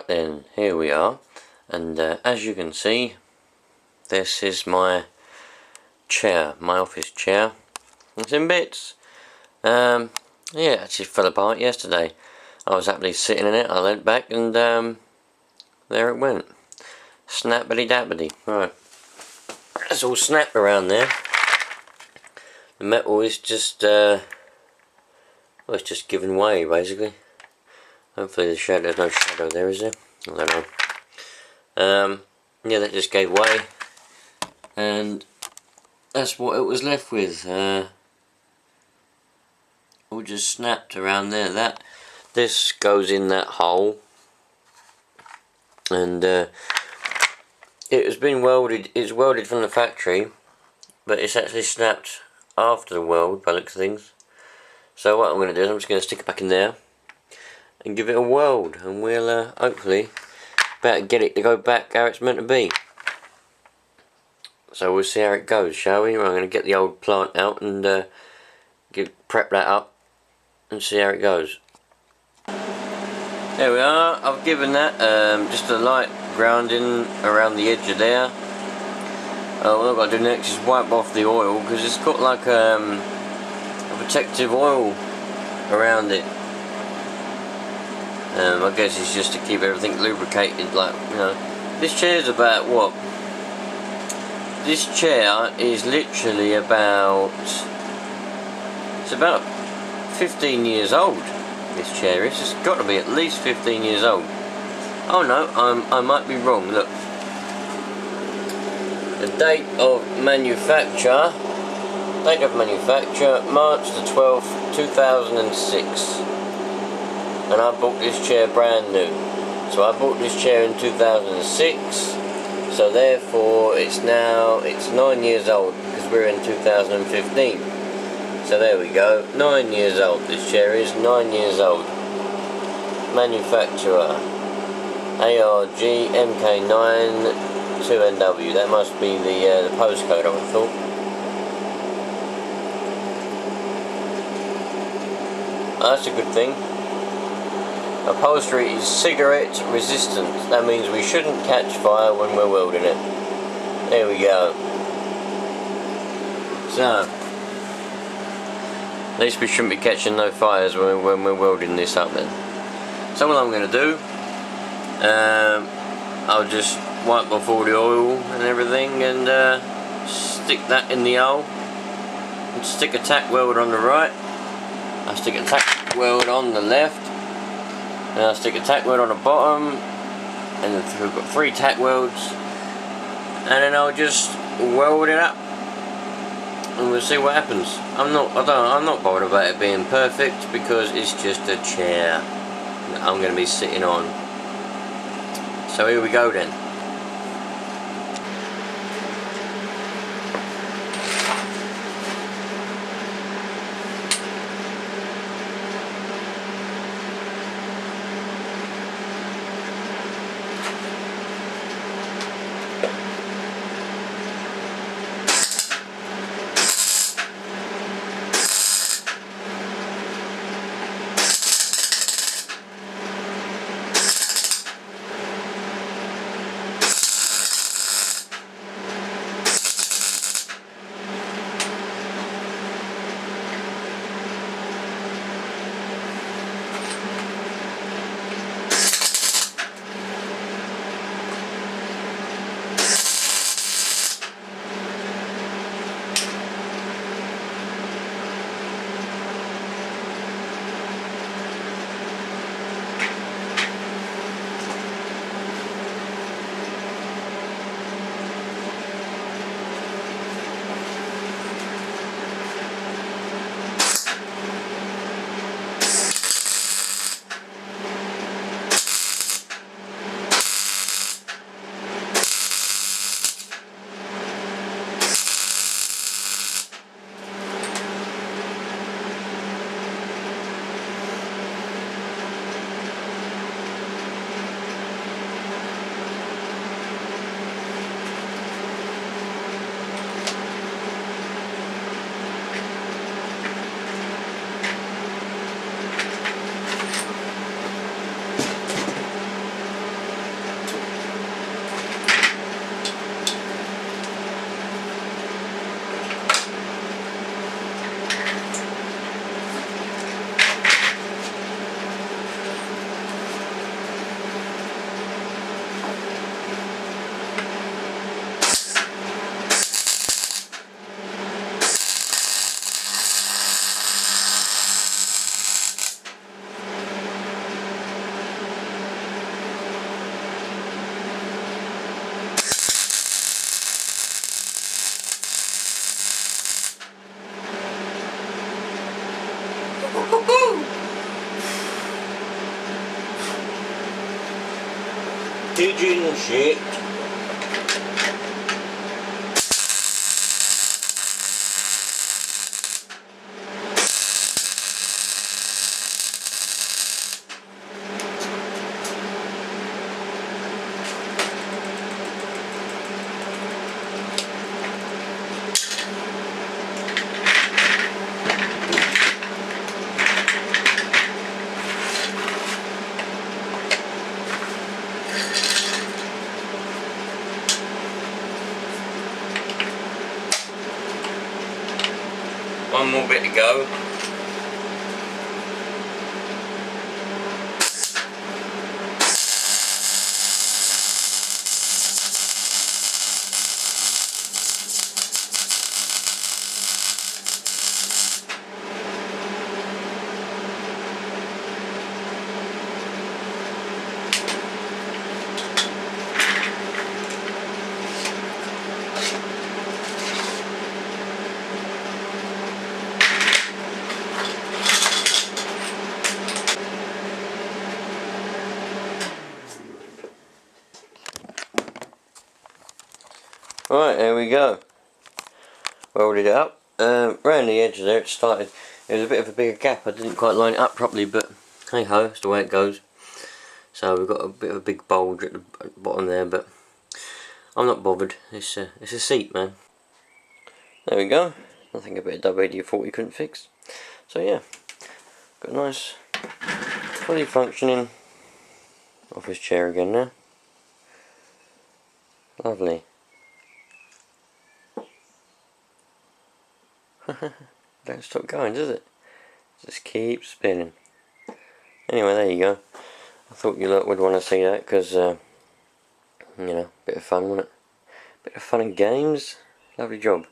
Right then, here we are, and as you can see, this is my chair, my office chair. It's in bits. Yeah, it actually fell apart yesterday. I was happily sitting in it, I leant back and there it went. Snappity dappity. Right. It's all snapped around there. The metal is just, well, it's just giving way basically. Hopefully there's no shadow there, is there? I don't know. Yeah, that just gave way. And that's what it was left with. All just snapped around there. This goes in that hole. And it has been welded, it's welded from the factory. But it's actually snapped after the weld by the looks of things. So what I'm going to do is I'm just going to stick it back in there and give it a weld, and we'll hopefully better get it to go back how it's meant to be. So we'll see how it goes, shall we? I'm going to get the old plant out and prep that up and see how it goes. There we are. I've given that just a light grounding around the edge of there. What I've got to do next is wipe off the oil, because it's got like a protective oil around it. I guess it's just to keep everything lubricated, like, you know. This chair's about what? This chair is literally about, it's about 15 years old, this chair is. It's got to be at least 15 years old. Oh no, I might be wrong, look. The date of manufacture, March the 12th, 2006. And I bought this chair brand new. So I bought this chair in 2006. So therefore it's 9 years old, because we're in 2015. So there we go, 9 years old. This chair is 9 years old. Manufacturer ARG MK9 2NW. That must be the postcode, I would have thought. Oh, that's a good thing. Upholstery is cigarette resistant. That means we shouldn't catch fire when we're welding it. There we go. So, at least we shouldn't be catching no fires when we're welding this up then. So what I'm going to do, I'll just wipe off all the oil and everything and stick that in the hole. And stick a tack weld on the right. I'll stick a tack weld on the left. And I'll stick a tack weld on the bottom, and then we've got 3 tack welds, and then I'll just weld it up, and we'll see what happens. I'm not bothered about it being perfect, because it's just a chair that I'm going to be sitting on. So here we go then. pigeon shit. One more bit to go. Right, there we go. Welded it up. Round the edge there, it started. There was a bit of a bigger gap. I didn't quite line it up properly, but hey ho, that's the way it goes. So we've got a bit of a big bulge at the bottom there, but I'm not bothered. It's a seat, man. There we go. Nothing a bit of WD-40 couldn't fix. So yeah, got a nice, fully functioning office chair again now. Lovely. Don't stop going, does it? Just keep spinning. Anyway, there you go. I thought you lot would want to see that because, you know, bit of fun, wasn't it? Bit of fun and games. Lovely job.